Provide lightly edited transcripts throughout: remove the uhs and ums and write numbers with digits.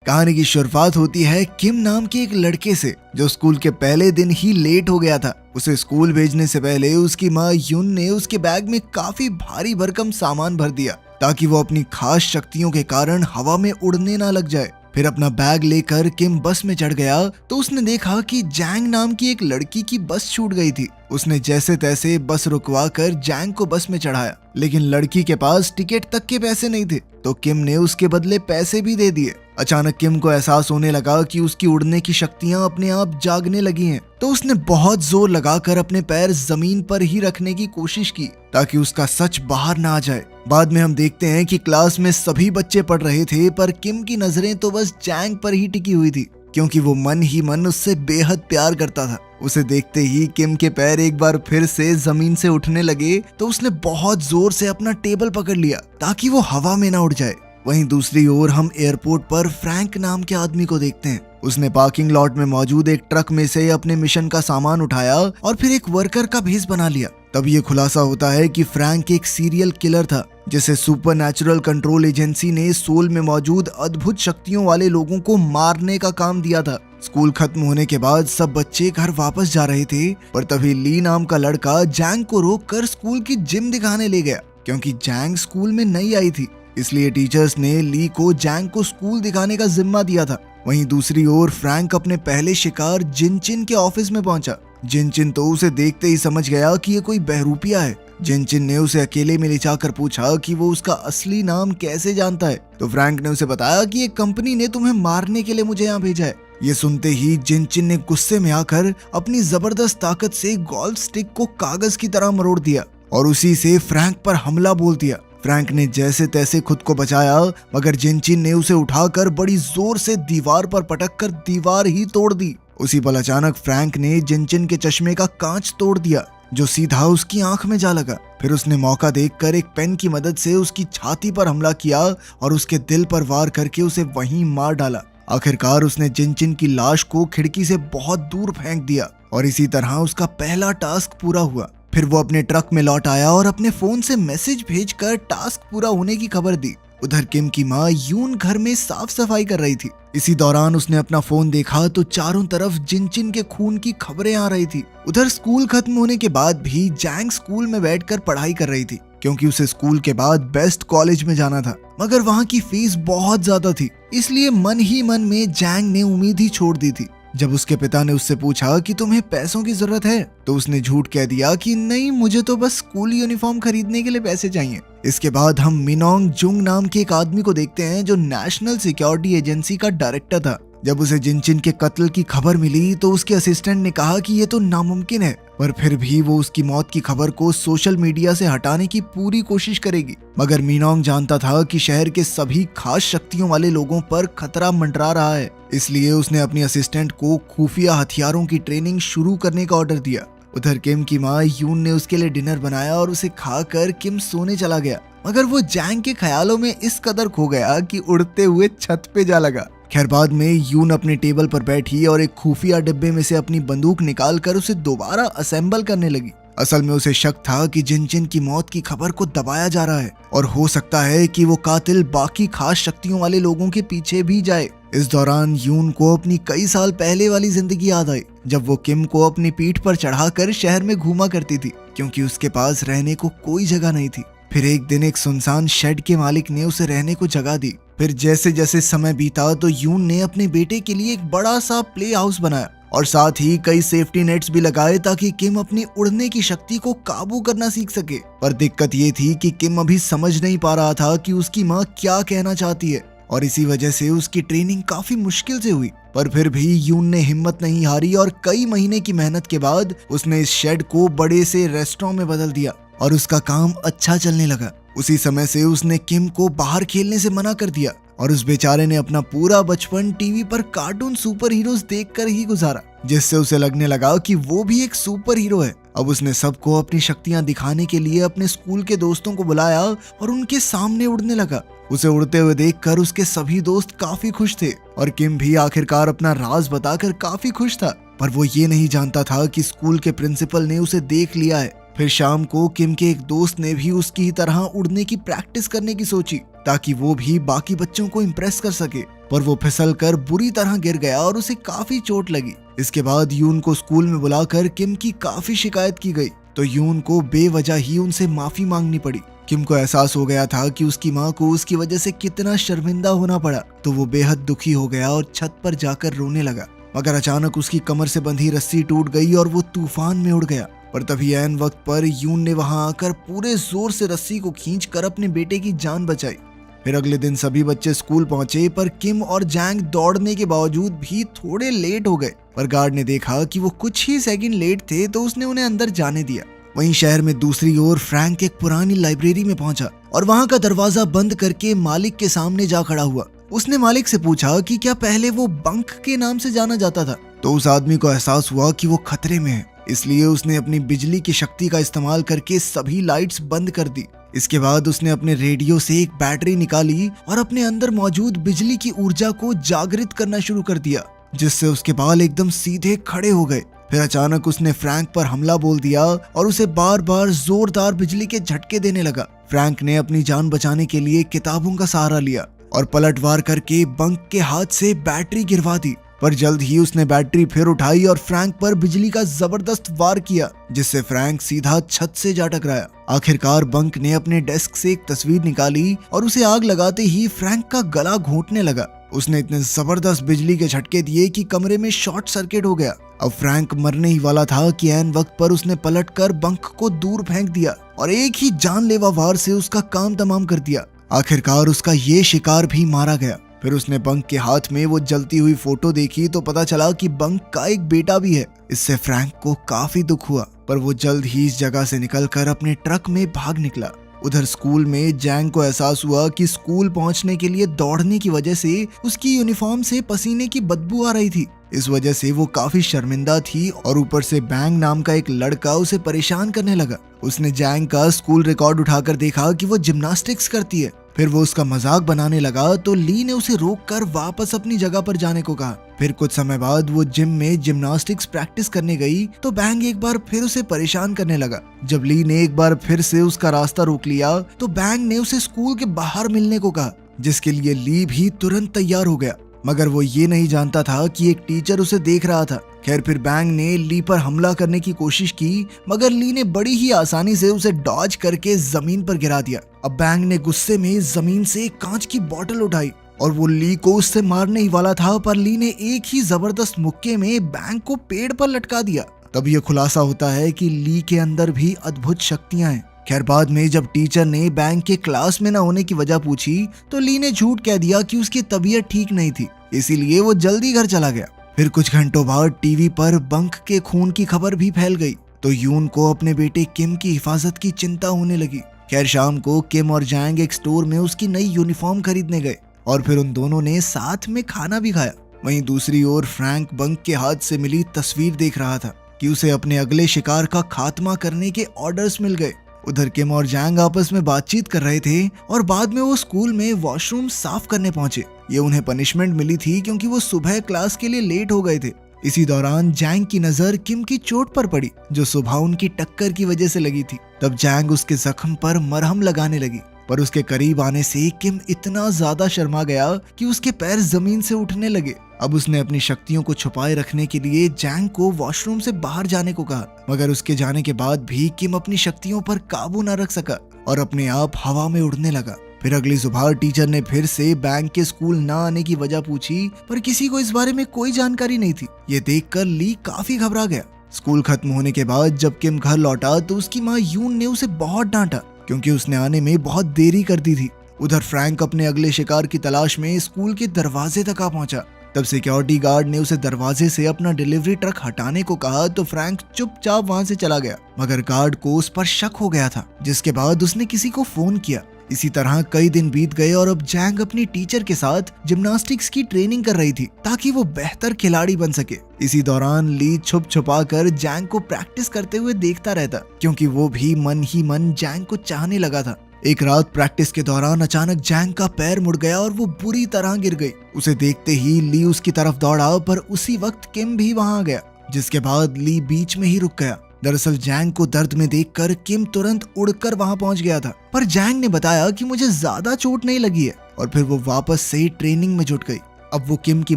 कहानी की शुरुआत होती है किम नाम के एक लड़के से जो स्कूल के पहले दिन ही लेट हो गया था। उसे स्कूल भेजने से पहले उसकी माँ यून ने उसके बैग में काफी भारी भरकम सामान भर दिया ताकि वो अपनी खास शक्तियों के कारण हवा में उड़ने ना लग जाए। फिर अपना बैग लेकर किम बस में चढ़ गया तो उसने देखा कि जैंग नाम की एक लड़की की बस छूट गई थी। उसने जैसे तैसे बस रुकवा कर जैंग को बस में चढ़ाया, लेकिन लड़की के पास टिकट तक के पैसे नहीं थे तो किम ने उसके बदले पैसे भी दे दिए। अचानक किम को एहसास होने लगा कि उसकी उड़ने की शक्तियां अपने आप जागने लगी हैं, तो उसने बहुत जोर लगाकर अपने पैर जमीन पर ही रखने की कोशिश की ताकि उसका सच बाहर ना आ जाए। बाद में हम देखते हैं कि क्लास में सभी बच्चे पढ़ रहे थे पर किम की नजरें तो बस जैंग पर ही टिकी हुई थी क्योंकि वो मन ही मन उससे बेहद प्यार करता था। उसे देखते ही किम के पैर एक बार फिर से जमीन से उठने लगे तो उसने बहुत जोर से अपना टेबल पकड़ लिया ताकि वो हवा में ना उड़ जाए। वहीं दूसरी ओर हम एयरपोर्ट पर फ्रैंक नाम के आदमी को देखते हैं। उसने पार्किंग लॉट में मौजूद एक ट्रक में से अपने मिशन का सामान उठाया और फिर एक वर्कर का भेस बना लिया। तब ये खुलासा होता है कि फ्रैंक एक सीरियल किलर था जिसे सुपरनैचुरल कंट्रोल एजेंसी ने सोल में मौजूद अद्भुत शक्तियों वाले लोगों को मारने का काम दिया था। स्कूल खत्म होने के बाद सब बच्चे घर वापस जा रहे थे पर तभी ली नाम का लड़का जैंग को रोककर स्कूल की जिम दिखाने ले गया। क्योंकि जैंग स्कूल में नई आई थी इसलिए टीचर्स ने ली को जैंग को स्कूल दिखाने का जिम्मा दिया था। वहीं दूसरी ओर फ्रैंक अपने पहले शिकार जिनचिन के ऑफिस में पहुंचा। जिनचिन तो उसे देखते ही समझ गया कि ये कोई बहरूपिया है। जिनचिन ने उसे अकेले में ले जाकर पूछा कि वो उसका असली नाम कैसे जानता है, तो फ्रैंक ने उसे बताया कि एक कंपनी ने तुम्हें मारने के लिए मुझे यहाँ भेजा है। ये सुनते ही जिनचिन ने गुस्से में आकर अपनी जबरदस्त ताकत से गोल्फ स्टिक को कागज की तरह मरोड़ दिया और उसी से फ्रैंक पर हमला बोल दिया। फ्रैंक ने जैसे तैसे खुद को बचाया मगर जिनचिन ने उसे उठाकर बड़ी जोर से दीवार पर पटककर दीवार ही तोड़ दी। उसी पल अचानक फ्रैंक ने जिनचिन के चश्मे का कांच तोड़ दिया जो सीधा उसकी आंख में जा लगा। फिर उसने मौका देखकर एक पेन की मदद से उसकी छाती पर हमला किया और उसके दिल पर वार करके उसे वहीं मार डाला। आखिरकार उसने जिनचिन की लाश को खिड़की से बहुत दूर फेंक दिया और इसी तरह उसका पहला टास्क पूरा हुआ। फिर वो अपने ट्रक में लौट आया और अपने फोन से मैसेज भेजकर टास्क पूरा होने की खबर दी। उधर किम की माँ यून घर में साफ सफाई कर रही थी। इसी दौरान उसने अपना फोन देखा तो चारों तरफ जिनचिन के खून की खबरें आ रही थी। उधर स्कूल खत्म होने के बाद भी जैंग स्कूल में बैठकर पढ़ाई कर रही थी क्योंकि उसे स्कूल के बाद बेस्ट कॉलेज में जाना था, मगर वहाँ की फीस बहुत ज्यादा थी इसलिए मन ही मन में जैंग ने उम्मीद ही छोड़ दी थी। जब उसके पिता ने उससे पूछा कि तुम्हें पैसों की जरूरत है तो उसने झूठ कह दिया कि नहीं, मुझे तो बस स्कूल यूनिफॉर्म खरीदने के लिए पैसे चाहिए। इसके बाद हम मिनोंग जुंग नाम के एक आदमी को देखते हैं जो नेशनल सिक्योरिटी एजेंसी का डायरेक्टर था। जब उसे जिनचिन के कत्ल की खबर मिली तो उसके असिस्टेंट ने कहा कि ये तो नामुमकिन है, पर फिर भी वो उसकी मौत की खबर को सोशल मीडिया से हटाने की पूरी कोशिश करेगी। मगर मिनोंग जानता था कि शहर के सभी खास शक्तियों वाले लोगों पर खतरा मंडरा रहा है, इसलिए उसने अपनी असिस्टेंट को खुफिया हथियारों की ट्रेनिंग शुरू करने का ऑर्डर दिया। उधर किम की माँ यून ने उसके लिए डिनर बनाया और उसे खाकर किम सोने चला गया, मगर वो जैंग के ख्यालों में इस कदर खो गया कि उड़ते हुए छत पे जा लगा। खैर बाद में यून अपने टेबल पर बैठी और एक खुफिया डिब्बे में से अपनी बंदूक निकालकर उसे दोबारा असेंबल करने लगी। असल में उसे शक था कि जिनचिन की मौत की खबर को दबाया जा रहा है और हो सकता है कि वो कातिल बाकी खास शक्तियों वाले लोगों के पीछे भी जाए। इस दौरान यून को अपनी कई साल पहले वाली जिंदगी याद आई जब वो किम को अपनी पीठ पर चढ़ाकर शहर में घूमा करती थी क्योंकि उसके पास रहने को कोई जगह नहीं थी। फिर एक दिन एक सुनसान शेड के मालिक ने उसे रहने को जगह दी। फिर जैसे जैसे समय बीता तो यून ने अपने बेटे के लिए एक बड़ा सा प्ले हाउस बनाया और साथ ही कई सेफ्टी नेट्स भी लगाए ताकि किम अपनी उड़ने की शक्ति को काबू करना सीख सके। पर दिक्कत ये थी कि किम अभी समझ नहीं पा रहा था कि उसकी माँ क्या कहना चाहती है और इसी वजह से उसकी ट्रेनिंग काफी मुश्किल से हुई। पर फिर भी यून ने हिम्मत नहीं हारी और कई महीने की मेहनत के बाद उसने इस शेड को बड़े से रेस्टोरेंट में बदल दिया और उसका काम अच्छा चलने लगा। उसी समय से उसने किम को बाहर खेलने से मना कर दिया और उस बेचारे ने अपना पूरा बचपन टीवी पर कार्टून सुपर हीरोज देखकर ही गुजारा, जिससे उसे लगने लगा कि वो भी एक सुपर हीरो है। अब उसने सबको अपनी शक्तियां दिखाने के लिए अपने स्कूल के दोस्तों को बुलाया और उनके सामने उड़ने लगा। उसे उड़ते हुए देखकर उसके सभी दोस्त काफी खुश थे और किम भी आखिरकार अपना राज बताकर काफी खुश था। पर वो ये नहीं जानता था कि स्कूल के प्रिंसिपल ने उसे देख लिया है। फिर शाम को किम के एक दोस्त ने भी उसकी तरह उड़ने की प्रैक्टिस करने की सोची ताकि वो भी बाकी बच्चों को इम्प्रेस कर सके, पर वो फिसल कर बुरी तरह गिर गया और उसे काफी चोट लगी। इसके बाद यून को स्कूल में बुलाकर किम की काफी शिकायत की गई, तो यून को बेवजह ही उनसे माफी मांगनी पड़ी। किम को एहसास हो गया था कि उसकी माँ को उसकी वजह से कितना शर्मिंदा होना पड़ा, तो वो बेहद दुखी हो गया और छत पर जाकर रोने लगा। मगर अचानक उसकी कमर से बंधी रस्सी टूट गई और वो तूफान में उड़ गया। पर तभी ऐन वक्त पर यून ने वहां आकर पूरे जोर से रस्सी को खींचकर अपने बेटे की जान बचाई। फिर अगले दिन सभी बच्चे स्कूल पहुंचे, पर किम और जैंग दौड़ने के बावजूद भी थोड़े लेट हो गए। पर गार्ड ने देखा कि वो कुछ ही सेकंड लेट थे, तो उसने उन्हें अंदर जाने दिया। वहीं शहर में दूसरी ओर फ्रैंक एक पुरानी लाइब्रेरी में पहुंचा और वहां का दरवाजा बंद करके मालिक के सामने जा खड़ा हुआ। उसने मालिक से पूछा कि क्या पहले वो बंक के नाम से जाना जाता था। तो उस आदमी को एहसास हुआ कि वो खतरे में है, इसलिए उसने अपनी बिजली की शक्ति का इस्तेमाल करके सभी लाइट्स बंद कर दी। इसके बाद उसने अपने रेडियो से एक बैटरी निकाली और अपने अंदर मौजूद बिजली की ऊर्जा को जागृत करना शुरू कर दिया, जिससे उसके बाल एकदम सीधे खड़े हो गए। फिर अचानक उसने फ्रैंक पर हमला बोल दिया और उसे बार बार जोरदार बिजली के झटके देने लगा। फ्रैंक ने अपनी जान बचाने के लिए किताबों का सहारा लिया और पलटवार करके बंक के हाथ से बैटरी गिरवा दी। पर जल्द ही उसने बैटरी फिर उठाई और फ्रैंक पर बिजली का जबरदस्त वार किया, जिससे फ्रैंक सीधा छत से जा टकराया। आखिरकार बंक ने अपने डेस्क से एक तस्वीर निकाली और उसे आग लगाते ही फ्रैंक का गला घोंटने लगा। उसने इतने जबरदस्त बिजली के झटके दिए कि कमरे में शॉर्ट सर्किट हो गया। अब फ्रैंक मरने ही वाला था कि ऐन वक्त पर उसने पलटकर बंक को दूर फेंक दिया और एक ही जानलेवा वार से उसका काम तमाम कर दिया। आखिरकार उसका ये शिकार भी मारा गया। फिर उसने बंक के हाथ में वो जलती हुई फोटो देखी तो पता चला कि बंक का एक बेटा भी है। इससे फ्रैंक को काफी दुख हुआ, पर वो जल्द ही इस जगह से निकलकर अपने ट्रक में भाग निकला। उधर स्कूल में जैंग को एहसास हुआ कि स्कूल पहुंचने के लिए दौड़ने की वजह से उसकी यूनिफॉर्म से पसीने की बदबू आ रही थी। इस वजह से वो काफी शर्मिंदा थी और ऊपर से बैंग नाम का एक लड़का उसे परेशान करने लगा। उसने जैंग का स्कूल रिकॉर्ड उठाकर देखा कि वो जिम्नास्टिक्स करती है। फिर वो उसका मजाक बनाने लगा, तो ली ने उसे रोककर वापस अपनी जगह पर जाने को कहा। फिर कुछ समय बाद वो जिम में जिम्नास्टिक्स प्रैक्टिस करने गई, तो बैंग एक बार फिर उसे परेशान करने लगा। जब ली ने एक बार फिर से उसका रास्ता रोक लिया, तो बैंग ने उसे स्कूल के बाहर मिलने को कहा, जिसके लिए ली भी तुरंत तैयार हो गया। मगर वो ये नहीं जानता था कि एक टीचर उसे देख रहा था। खैर, फिर बैंग ने ली पर हमला करने की कोशिश की, मगर ली ने बड़ी ही आसानी से उसे डॉज करके जमीन पर गिरा दिया। अब बैंग ने गुस्से में जमीन से एक कांच की बोतल उठाई और वो ली को उससे मारने ही वाला था, पर ली ने एक ही जबरदस्त मुक्के में बैंग को पेड़ पर लटका दिया। तब ये खुलासा होता है कि ली के अंदर भी अद्भुत शक्तियां हैं। खैर, बाद में जब टीचर ने बैंग के क्लास में न होने की वजह पूछी, तो ली ने झूठ कह दिया कि उसकी तबीयत ठीक नहीं थी, इसीलिए वो जल्दी घर चला गया। फिर कुछ घंटों बाद टीवी पर बंक के खून की खबर भी फैल गई, तो यून को अपने बेटे किम की हिफाजत की चिंता होने लगी। खैर, शाम को किम और जैंग एक स्टोर में उसकी नई यूनिफॉर्म खरीदने गए और फिर उन दोनों ने साथ में खाना भी खाया। वहीं दूसरी ओर फ्रैंक बंक के हाथ से मिली तस्वीर देख रहा था कि उसे अपने अगले शिकार का खात्मा करने के ऑर्डर्स मिल गए। उधर किम और जैंग आपस में बातचीत कर रहे थे और बाद में वो स्कूल में वॉशरूम साफ करने पहुंचे। ये उन्हें पनिशमेंट मिली थी क्योंकि वो सुबह क्लास के लिए लेट हो गए थे। इसी दौरान जैंग की नजर किम की चोट पर पड़ी, जो सुबह उनकी टक्कर की वजह से लगी थी। तब जैंग उसके जख्म पर मरहम लगाने लगी, पर उसके करीब आने से किम इतना ज्यादा शर्मा गया कि उसके पैर जमीन से उठने लगे। अब उसने अपनी शक्तियों को छुपाए रखने के लिए जैंग को वॉशरूम से बाहर जाने को कहा, मगर उसके जाने के बाद भी किम अपनी शक्तियों पर काबू न रख सका और अपने आप हवा में उड़ने लगा। फिर अगली सुबह टीचर ने फिर से बैंग के स्कूल न आने की वजह पूछी, पर किसी को इस बारे में कोई जानकारी नहीं थी। ये देखकर ली काफी घबरा गया। स्कूल खत्म होने के बाद जब किम घर लौटा, तो उसकी माँ यून ने उसे बहुत डांटा क्योंकि उसने आने में बहुत देरी कर दी थी। उधर फ्रैंक अपने अगले शिकार की तलाश में स्कूल के दरवाजे तक आ पहुंचा। तब सिक्योरिटी गार्ड ने उसे दरवाजे से अपना डिलीवरी ट्रक हटाने को कहा, तो फ्रैंक चुपचाप वहां से चला गया। मगर गार्ड को उस पर शक हो गया था, जिसके बाद उसने किसी को फोन किया। इसी तरह कई दिन बीत गए और अब जैंग अपनी टीचर के साथ जिम्नास्टिक्स की ट्रेनिंग कर रही थी ताकि वो बेहतर खिलाड़ी बन सके। इसी दौरान ली छुप छुपा कर जैंग को प्रैक्टिस करते हुए देखता रहता, क्योंकि वो भी मन ही मन जैंग को चाहने लगा था। एक रात प्रैक्टिस के दौरान अचानक जैंग का पैर मुड़ गया और वो बुरी तरह गिर गई। उसे देखते ही ली उसकी तरफ दौड़ा, पर उसी वक्त किम भी वहां आ गया, जिसके बाद ली बीच में ही रुक गया। दरअसल जैंग को दर्द में देखकर किम तुरंत उड़कर वहां पहुंच गया था, पर जैंग ने बताया कि मुझे ज्यादा चोट नहीं लगी है, और फिर वो वापस से ट्रेनिंग में जुट गई। अब वो किम की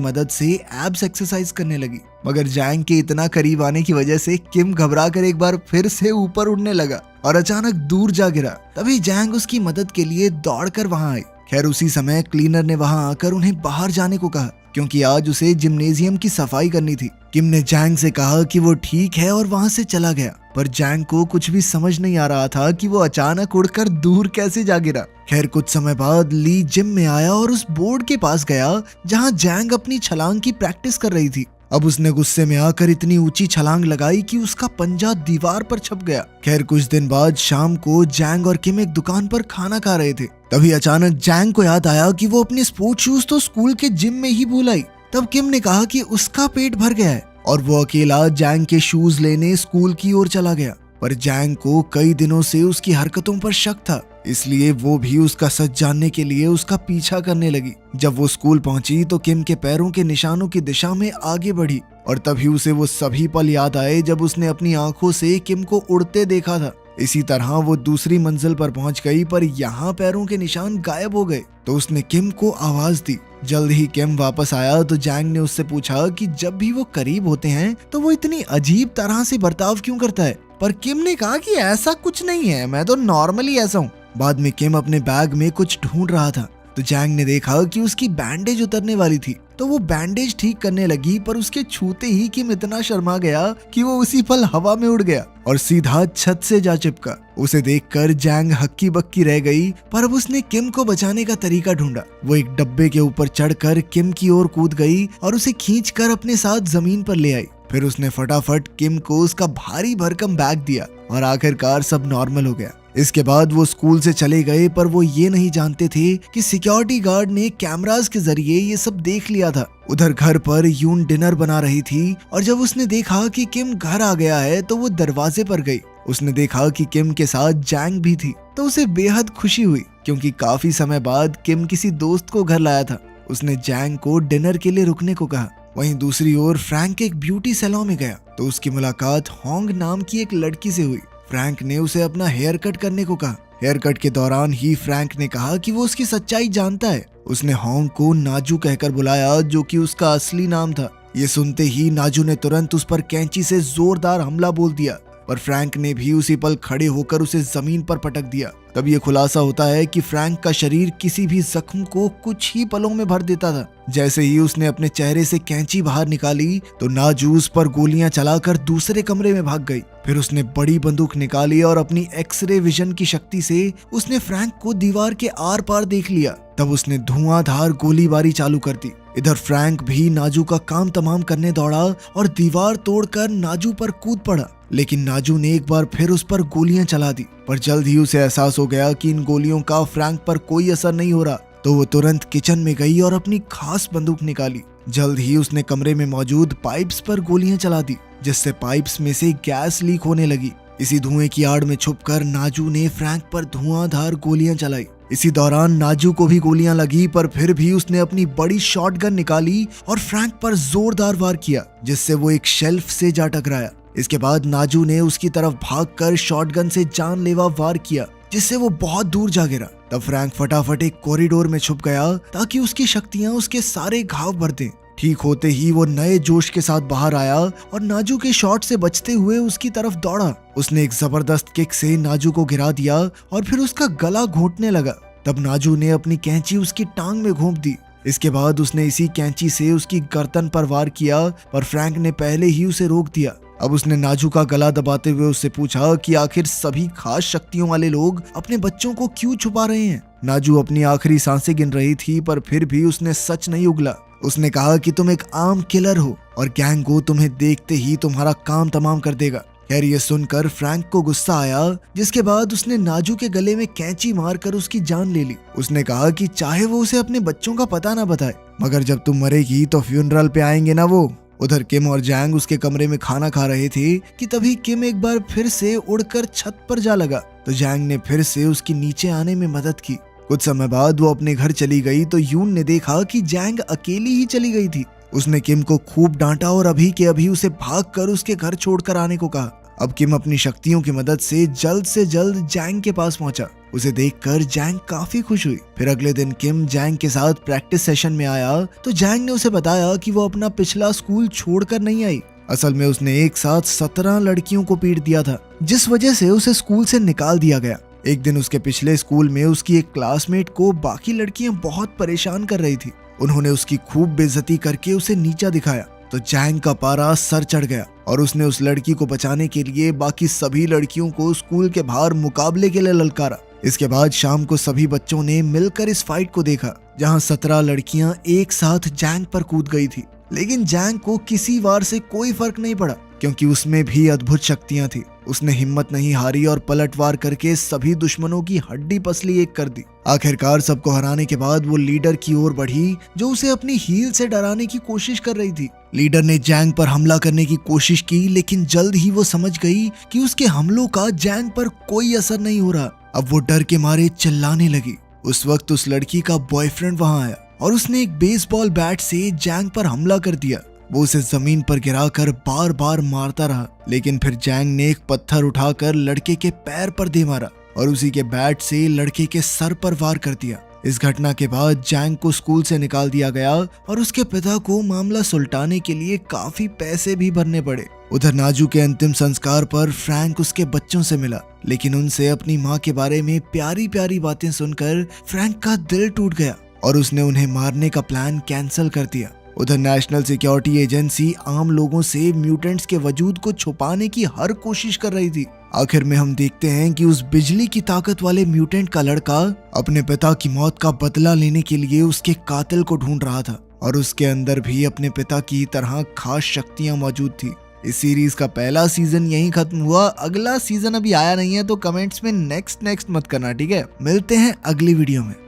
मदद से एब्स एक्सरसाइज करने लगी, मगर जैंग के इतना करीब आने की वजह से किम घबरा कर एक बार फिर से ऊपर उड़ने लगा और अचानक दूर जा गिरा। तभी जैंग उसकी मदद के लिए दौड़कर वहां आई। खैर उसी समय क्लीनर ने वहां आकर उन्हें बाहर जाने को कहा, क्योंकि आज उसे जिम्नेजियम की सफाई करनी थी। किम ने जैंग से कहा कि वो ठीक है और वहां से चला गया, पर जैंग को कुछ भी समझ नहीं आ रहा था कि वो अचानक उड़कर दूर कैसे जा गिरा। खैर कुछ समय बाद ली जिम में आया और उस बोर्ड के पास गया जहां जैंग अपनी छलांग की प्रैक्टिस कर रही थी। अब उसने गुस्से में आकर इतनी ऊंची छलांग लगाई कि उसका पंजा दीवार पर छप गया। खैर कुछ दिन बाद शाम को जैंग और किम एक दुकान पर खाना खा रहे थे। तभी अचानक जैंग को याद आया कि वो अपने स्पोर्ट्स शूज तो स्कूल के जिम में ही भूल आई। तब किम ने कहा कि उसका पेट भर गया है और वो अकेला जैंग के शूज लेने स्कूल की ओर चला गया। पर जैंग को कई दिनों से उसकी हरकतों पर शक था, इसलिए वो भी उसका सच जानने के लिए उसका पीछा करने लगी। जब वो स्कूल पहुंची तो किम के पैरों के निशानों की दिशा में आगे बढ़ी, और तभी उसे वो सभी पल याद आए जब उसने अपनी आंखों से किम को उड़ते देखा था। इसी तरह वो दूसरी मंजिल पर पहुंच गई, पर यहाँ पैरों के निशान गायब हो गए। तो उसने किम को आवाज दी। जल्द ही किम वापस आया तो जैंग ने उससे पूछा कि जब भी वो करीब होते हैं तो वो इतनी अजीब तरह से बर्ताव क्यों करता है। पर किम ने कहा कि ऐसा कुछ नहीं है, मैं तो नॉर्मली ऐसा हूँ। बाद में किम अपने बैग में कुछ ढूंढ रहा था तो जैंग ने देखा कि उसकी बैंडेज उतरने वाली थी, तो वो बैंडेज ठीक करने लगी, पर उसके छूते ही किम इतना शर्मा गया कि वो उसी पल हवा में उड़ गया और सीधा छत से जा चिपका। उसे देखकर जैंग हक्की बक्की रह गई, पर अब उसने किम को बचाने का तरीका ढूंढा। वो एक डब्बे के ऊपर चढ़कर किम की ओर कूद गई और उसे खींचकर अपने साथ जमीन पर ले आई। फिर उसने फटाफट किम को उसका भारी भरकम बैग दिया और आखिरकार सब नॉर्मल हो गया। इसके बाद वो स्कूल से चले गए, पर वो ये नहीं जानते थे कि सिक्योरिटी गार्ड ने कैमरास के जरिए ये सब देख लिया था। उधर घर पर यून डिनर बना रही थी और जब उसने देखा कि किम घर आ गया है तो वो दरवाजे पर गई। उसने देखा कि किम के साथ जैंग भी थी, तो उसे बेहद खुशी हुई, क्योंकि काफी समय बाद किम किसी दोस्त को घर लाया था। उसने जैंग को डिनर के लिए रुकने को कहा। वहीं दूसरी ओर फ्रैंक एक ब्यूटी सैलून में गया तो उसकी मुलाकात होंग नाम की एक लड़की से हुई। फ्रैंक ने उसे अपना हेयर कट करने को कहा। हेयर कट के दौरान ही फ्रैंक ने कहा कि वो उसकी सच्चाई जानता है। उसने होंग को नाजू कहकर बुलाया, जो कि उसका असली नाम था। ये सुनते ही नाजू ने तुरंत उस पर कैंची से जोरदार हमला बोल दिया, पर फ्रैंक ने भी उसी पल खड़े होकर उसे जमीन पर पटक दिया। तब ये खुलासा होता है कि फ्रैंक का शरीर किसी भी जख्म को कुछ ही पलों में भर देता था। जैसे ही उसने अपने चेहरे से कैंची बाहर निकाली तो नाजू उस पर गोलियां चलाकर दूसरे कमरे में भाग गई। फिर उसने बड़ी बंदूक निकाली और अपनी एक्सरे विजन की शक्ति से उसने फ्रैंक को दीवार के आर पार देख लिया। तब उसने धुआंधार गोलीबारी चालू कर दी। इधर फ्रैंक भी नाजू का काम तमाम करने दौड़ा और दीवार तोड़कर नाजू पर कूद पड़ा, लेकिन नाजू ने एक बार फिर उस पर गोलियां चला दी। पर जल्द ही उसे एहसास हो गया कि इन गोलियों का फ्रैंक पर कोई असर नहीं हो रहा, तो वो तुरंत किचन में गई और अपनी खास बंदूक निकाली। जल्द ही उसने कमरे में मौजूद पाइप्स पर गोलियां चला दी, जिससे पाइप्स में से गैस लीक होने लगी। इसी धुएं की आड़ में छुपकर नाजू ने फ्रैंक पर धुआंधार गोलियां चलाई। इसी दौरान नाजू को भी गोलियां लगी, पर फिर भी उसने अपनी बड़ी शॉटगन निकाली और फ्रैंक पर जोरदार वार किया, जिससे वो एक शेल्फ से जा टकराया। इसके बाद नाजू ने उसकी तरफ भागकर शॉटगन से जानलेवा वार किया, जिससे वो बहुत दूर जा गिरा। तब फ्रैंक फटाफट एक कॉरिडोर में छुप गया ताकि उसकी शक्तियां उसके सारे घाव भर दें। ठीक होते ही वो नए जोश के साथ बाहर आया और नाजू के शॉट से बचते हुए उसकी तरफ दौड़ा। उसने एक जबरदस्त किक से नाजू को गिरा दिया और फिर उसका गला घोंटने लगा। तब नाजू ने अपनी कैंची उसकी टांग में घोंप दी। इसके बाद उसने इसी कैंची से उसकी गर्दन पर वार किया, पर फ्रैंक ने पहले ही उसे रोक दिया। अब उसने नाजू का गला दबाते हुए उससे पूछा कि आखिर सभी खास शक्तियों वाले लोग अपने बच्चों को क्यों छुपा रहे हैं। नाजू अपनी आखिरी सांसें गिन रही थी, पर फिर भी उसने सच नहीं उगला। उसने कहा कि तुम एक आम किलर हो और गैंगो तुम्हें देखते ही तुम्हारा काम तमाम कर देगा। खैर ये सुनकर फ्रैंक को गुस्सा आया, जिसके बाद उसने नाजू के गले में कैंची मारकर उसकी जान ले ली। उसने कहा कि चाहे वो उसे अपने बच्चों का पता ना बताए, मगर जब तुम मरेगी तो फ्यूनरल पे आएंगे ना वो। उधर किम और जैंग उसके कमरे में खाना खा रहे थे कि तभी किम एक बार फिर से उड़कर छत पर जा लगा, तो जैंग ने फिर से उसकी नीचे आने में मदद की। कुछ समय बाद वो अपने घर चली गई तो यून ने देखा कि जैंग अकेली ही चली गई थी। उसने किम को खूब डांटा और अभी के अभी उसे भागकर उसके घर छोड़कर आने को कहा। अब किम अपनी शक्तियों की मदद से जल्द जैंग के पास पहुंचा। उसे देखकर जैंग काफी खुश हुई। फिर अगले दिन किम जैंग के साथ प्रैक्टिस सेशन में आया तो जैंग ने उसे बताया कि वो अपना पिछला स्कूल छोड़कर नहीं आई। असल में उसने एक साथ 17 लड़कियों को पीट दिया था, जिस वजह से उसे स्कूल से निकाल दिया गया। एक दिन उसके पिछले स्कूल में उसकी एक क्लासमेट को बाकी लड़कियां बहुत परेशान कर रही थी। उन्होंने उसकी खूब बेइज्जती करके उसे नीचा दिखाया तो जैंग का पारा सर चढ़ गया और उसने उस लड़की को बचाने के लिए बाकी सभी लड़कियों को स्कूल के बाहर मुकाबले के लिए ललकारा। इसके बाद शाम को सभी बच्चों ने मिलकर इस फाइट को देखा, जहां 17 लड़कियां एक साथ जैंग पर कूद गई थी। लेकिन जैंग को किसी वार से कोई फर्क नहीं पड़ा, क्योंकि उसमें भी अद्भुत शक्तियां थी। उसने हिम्मत नहीं हारी और पलटवार करके सभी दुश्मनों की हड्डी पसली एक कर दी। आखिरकार सबको हराने के बाद वो लीडर की ओर बढ़ी, जो उसे अपनी हील से डराने की कोशिश कर रही थी। लीडर ने जैंग पर हमला करने की कोशिश की, लेकिन जल्द ही वो समझ गई कि उसके हमलों का जैंग पर कोई असर नहीं हो रहा। अब वो डर के मारे चिल्लाने लगी। उस वक्त उस लड़की का बॉयफ्रेंड वहां आया और उसने एक बेसबॉल बैट से जैंग पर हमला कर दिया। वो उसे जमीन पर गिराकर बार बार मारता रहा, लेकिन फिर जैंग ने एक पत्थर उठाकर लड़के के पैर पर दे मारा और उसी के बैट से लड़के के सर पर वार कर दिया। इस घटना के बाद जैंग को स्कूल से निकाल दिया गया और उसके पिता को मामला सुलटाने के लिए काफी पैसे भी भरने पड़े। उधर नाजू के अंतिम संस्कार पर फ्रैंक उसके बच्चों से मिला, लेकिन उनसे अपनी माँ के बारे में प्यारी प्यारी बातें सुनकर फ्रैंक का दिल टूट गया और उसने उन्हें मारने का प्लान कैंसिल कर दिया। उधर नेशनल सिक्योरिटी एजेंसी आम लोगों से म्यूटेंट्स के वजूद को छुपाने की हर कोशिश कर रही थी। आखिर में हम देखते हैं कि उस बिजली की ताकत वाले म्यूटेंट का लड़का अपने पिता की मौत का बदला लेने के लिए उसके कातिल को ढूंढ रहा था और उसके अंदर भी अपने पिता की तरह खास शक्तियां मौजूद थी। इस सीरीज का पहला सीजन यहीं खत्म हुआ। अगला सीजन अभी आया नहीं है, तो कमेंट्स में नेक्स्ट मत करना, ठीक है? मिलते हैं अगली वीडियो में।